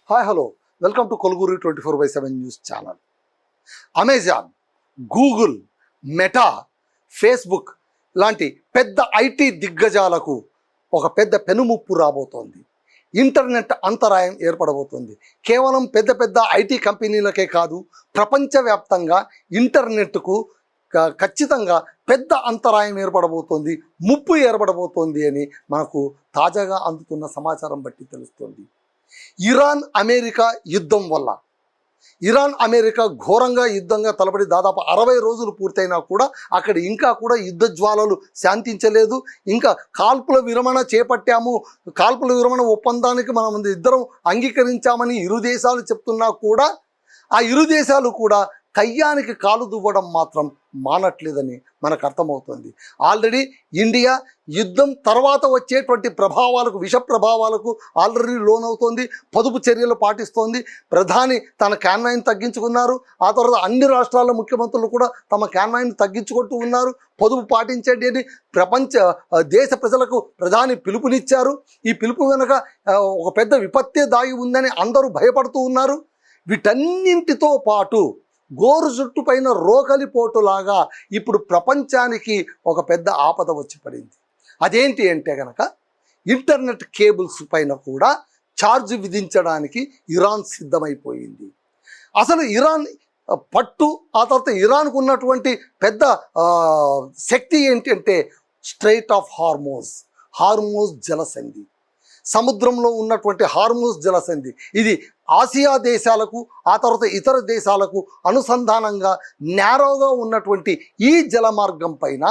Hi hello welcome to కొలుగురు 24/7 news channel. Amazon, Google, Meta, Facebook లాంటి పెద్ద IT దిగ్గజాలకు ఒక పెద్ద పెనుముప్పు రాబోతోంది. ఇంటర్నెట్ అంతరాయం ఏర్పడబోతోంది. కేవలం పెద్ద పెద్ద ఐటీ కంపెనీలకే కాదు, ప్రపంచవ్యాప్తంగా ఇంటర్నెట్కు ఖచ్చితంగా పెద్ద అంతరాయం ఏర్పడబోతోంది, ముప్పు ఏర్పడబోతోంది అని మనకు తాజాగా అందుతున్న సమాచారం బట్టి తెలుస్తోంది. ఇరాన్ అమెరికా యుద్ధం వల్ల ఇరాన్ అమెరికా ఘోరంగా యుద్ధంగా తలపడి దాదాపు 60 రోజులు పూర్తయినా కూడా అక్కడ ఇంకా కూడా యుద్ధ జ్వాలలు శాంతించలేదు. ఇంకా కాల్పుల విరమణ చేపట్టాము, కాల్పుల విరమణ ఒప్పందానికి మనం ఇద్దరం అంగీకరించామని ఇరు దేశాలు చెప్తున్నా కూడా ఆ ఇరు దేశాలు కూడా కయ్యానికి కాలు దువ్వడం మాత్రం మానట్లేదని మనకు అర్థమవుతుంది. ఆల్రెడీ ఇండియా యుద్ధం తర్వాత వచ్చేటువంటి ప్రభావాలకు, విష ప్రభావాలకు ఆల్రెడీ లోనవుతోంది, పొదుపు చర్యలు పాటిస్తోంది. ప్రధాని తన కాన్వాయ్ని తగ్గించుకున్నారు. ఆ తర్వాత అన్ని రాష్ట్రాల ముఖ్యమంత్రులు కూడా తమ కాన్వాయ్ని తగ్గించుకుంటూ ఉన్నారు. పొదుపు పాటించండి అని దేశ ప్రజలకు ప్రధాని పిలుపునిచ్చారు. ఈ పిలుపు వెనుక ఒక పెద్ద విపత్తే దాగి ఉందని అందరూ భయపడుతూ ఉన్నారు. వీటన్నింటితో పాటు గోరు జుట్టు పైన రోకలిపోటులాగా ఇప్పుడు ప్రపంచానికి ఒక పెద్ద ఆపద వచ్చి పడింది. అదేంటి అంటే కనుక ఇంటర్నెట్ కేబుల్స్ పైన కూడా ఛార్జ్ విధించడానికి ఇరాన్ సిద్ధమైపోయింది. అసలు ఇరాన్ పట్టు, ఆ తర్వాత ఇరాన్కు ఉన్నటువంటి పెద్ద శక్తి ఏంటి అంటే స్ట్రెయిట్ ఆఫ్ హార్మోజ్ జలసంధి. సముద్రంలో ఉన్నటువంటి హార్మోజ్ జలసంధి ఇది ఆసియా దేశాలకు, ఆ తర్వాత ఇతర దేశాలకు అనుసంధానంగా నేరోగా ఉన్నటువంటి ఈ జలమార్గం పైన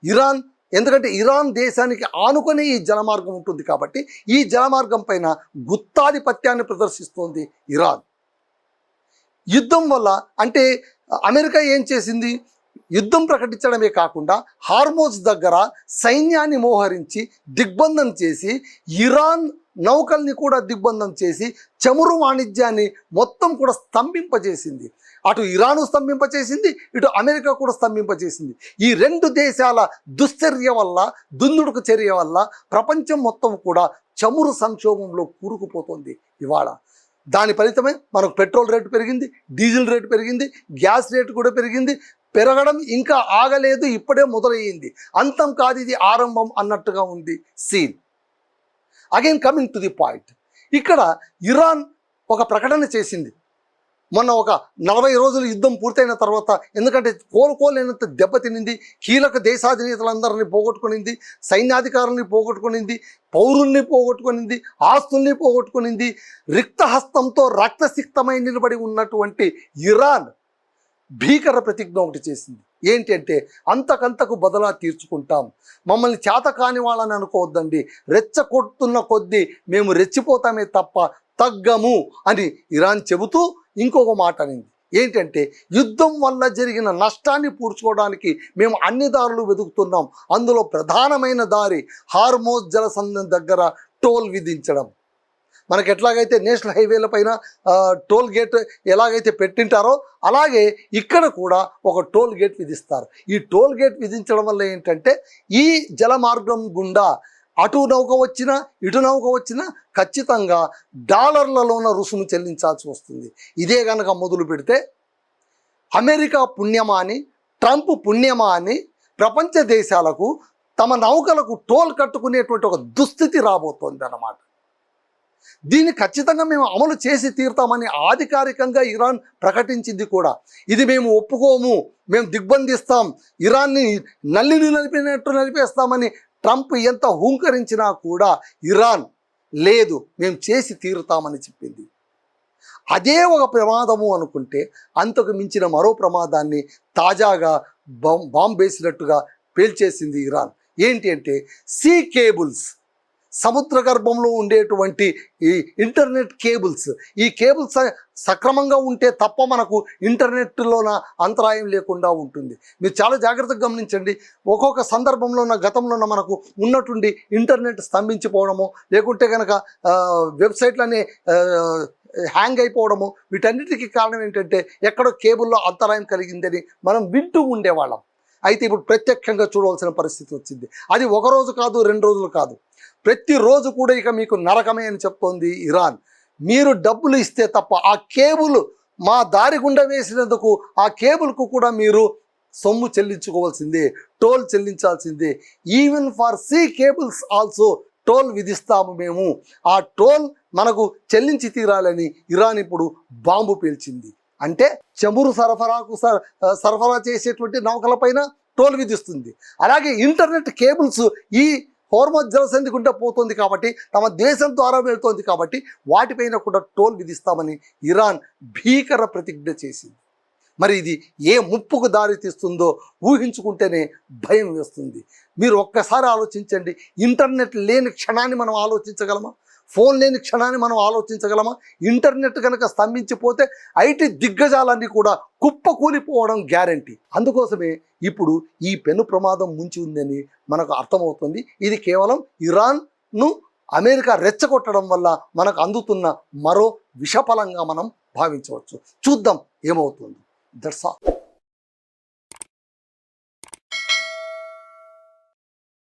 ఇరాన్, ఎందుకంటే ఇరాన్ దేశానికి ఆనుకొని ఈ జలమార్గం ఉంటుంది కాబట్టి ఈ జలమార్గం పైన గుత్తాధిపత్యాన్ని ప్రదర్శిస్తోంది ఇరాన్. యుద్ధం వల్ల అంటే అమెరికా ఏం చేసింది, యుద్ధం ప్రకటించడమే కాకుండా హార్మోజ్ దగ్గర సైన్యాన్ని మోహరించి దిగ్బంధం చేసి ఇరాన్ నౌకల్ని కూడా దిగ్బంధం చేసి చమురు వాణిజ్యాన్ని మొత్తం కూడా స్తంభింపజేసింది. అటు ఇరాను స్తంభింపచేసింది, ఇటు అమెరికా కూడా స్తంభింపచేసింది. ఈ రెండు దేశాల దుశ్చర్య వల్ల, దుందుడుకు చర్య వల్ల ప్రపంచం మొత్తం కూడా చమురు సంక్షోభంలో కూరుకుపోతుంది ఇవాళ. దాని ఫలితమే మనకు పెట్రోల్ రేటు పెరిగింది, డీజిల్ రేటు పెరిగింది, గ్యాస్ రేటు కూడా పెరిగింది. పెరగడం ఇంకా ఆగలేదు, ఇప్పుడే మొదలయ్యింది. అంతం కాదు, ఇది ఆరంభం అన్నట్టుగా ఉంది scene. Again coming to the point, ఇక్కడ ఇరాన్ ఒక ప్రకటన చేసింది మొన్న. ఒక 40 రోజులు యుద్ధం పూర్తయిన తర్వాత, ఎందుకంటే కోలుకోలేనంత దెబ్బతినింది, కీలక దేశాధినేతలందరినీ పోగొట్టుకునింది, సైన్యాధికారుల్ని పోగొట్టుకునింది, పౌరుల్ని పోగొట్టుకునింది, ఆస్తుల్ని పోగొట్టుకునింది. రిక్తహస్తంతో రక్తసిక్తమై నిలబడి ఉన్నటువంటి ఇరాన్ భీకర ప్రతిజ్ఞ ఒకటి చేసింది. ఏంటి అంటే అంతకంతకు బదలా తీర్చుకుంటాం, మమ్మల్ని చేత కాని వాళ్ళని అనుకోవద్దండి, రెచ్చగొడుతున్న కొద్దీ మేము రెచ్చిపోతామే తప్ప తగ్గము అని ఇరాన్ చెబుతూ ఇంకొక మాట అనింది. ఏంటంటే యుద్ధం వల్ల జరిగిన నష్టాన్ని పూడ్చుకోవడానికి మేము అన్ని దారులు వెతుకుతున్నాం, అందులో ప్రధానమైన దారి హార్మోజ్ జలసంధి దగ్గర టోల్ విధించడం. మనకు ఎట్లాగైతే నేషనల్ హైవేల పైన టోల్ గేట్ ఎలాగైతే పెట్టింటారో అలాగే ఇక్కడ కూడా ఒక టోల్ గేట్ విధిస్తారు. ఈ టోల్ గేట్ విధించడం వల్ల ఏంటంటే ఈ జలమార్గం గుండా అటు నౌక వచ్చినా ఇటు నౌక వచ్చినా ఖచ్చితంగా డాలర్లలోన రుసుము చెల్లించాల్సి వస్తుంది. ఇదే కనుక మొదలు పెడితే అమెరికా పుణ్యమా అని, ట్రంప్ పుణ్యమా అని ప్రపంచ దేశాలకు తమ నౌకలకు టోల్ కట్టుకునేటువంటి ఒక దుస్థితి రాబోతోంది అన్నమాట. దీన్ని ఖచ్చితంగా మేము అమలు చేసి తీరుతామని అధికారికంగా ఇరాన్ ప్రకటించింది కూడా. ఇది మేము ఒప్పుకోము, మేము దిగ్బంధిస్తాం, ఇరాన్ని నల్లిని నలిపినట్టు నలిపేస్తామని ట్రంప్ ఎంత హూంకరించినా కూడా ఇరాన్ లేదు, మేము చేసి తీరుతామని చెప్పింది. అదే ఒక ప్రమాదము అనుకుంటే అంతకు మించిన మరో ప్రమాదాన్ని తాజాగా బాంబు వేసినట్టుగా పేల్చేసింది ఇరాన్. ఏంటి అంటే సీ కేబుల్స్, సముద్ర గర్భంలో ఉండేటువంటి ఈ ఇంటర్నెట్ కేబుల్స్. ఈ కేబుల్స్ సక్రమంగా ఉంటే తప్ప మనకు ఇంటర్నెట్లోన అంతరాయం లేకుండా ఉంటుంది. మీరు చాలా జాగ్రత్తగా గమనించండి. ఒక్కొక్క సందర్భంలోన గతంలోన మనకు ఉన్నటువంటి ఇంటర్నెట్ స్తంభించిపోవడము, లేకుంటే కనుక వెబ్సైట్లనే హ్యాంగ్ అయిపోవడము, వీటన్నిటికీ కారణం ఏంటంటే ఎక్కడో కేబుల్లో అంతరాయం కలిగిందని మనం వింటూ ఉండేవాళ్ళం. అయితే ఇప్పుడు ప్రత్యక్షంగా చూడవలసిన పరిస్థితి వచ్చింది. అది ఒక రోజు కాదు, 2 రోజులు కాదు, ప్రతిరోజు కూడా ఇక మీకు నరకమే అని చెప్తోంది ఇరాన్. మీరు డబ్బులు ఇస్తే తప్ప ఆ కేబుల్ మా దారి గుండా వేసినందుకు ఆ కేబుల్కు కూడా మీరు సొమ్ము చెల్లించుకోవాల్సిందే, టోల్ చెల్లించాల్సిందే. Even for sea cables also toll విధిస్తాము మేము. ఆ టోల్ మనకు చెల్లించి తీరాలని ఇరాన్ ఇప్పుడు బాంబు పేల్చింది. అంటే చమురు సరఫరా చేసేటువంటి నౌకలపైన టోల్ విధిస్తుంది. అలాగే ఇంటర్నెట్ కేబుల్స్ ఈ హోర్మజ్ జలసంధి గుండా పోతుంది కాబట్టి, తమ దేశం ద్వారా వెళ్తోంది కాబట్టి వాటిపైన కూడా టోల్ విధిస్తామని ఇరాన్ భీకర ప్రతిజ్ఞ చేసింది. మరి ఇది ఏ ముప్పుకు దారి తీస్తుందో ఊహించుకుంటేనే భయం వేస్తుంది. మీరు ఒక్కసారి ఆలోచించండి, ఇంటర్నెట్ లేని క్షణాన్ని మనం ఆలోచించగలమా? ఫోన్ లేని క్షణాన్ని మనం ఆలోచించగలమా? ఇంటర్నెట్ కనుక స్తంభించిపోతే ఐటీ దిగ్గజాలన్నీ కూడా కుప్పకూలిపోవడం గ్యారంటీ. అందుకోసమే ఇప్పుడు ఈ పెను ప్రమాదం ముంచి ఉందని మనకు అర్థమవుతుంది. ఇది కేవలం ఇరాన్ను అమెరికా రెచ్చగొట్టడం వల్ల మనకు అందుతున్న మరో విషఫలంగా మనం భావించవచ్చు. చూద్దాం ఏమవుతుంది. That's all.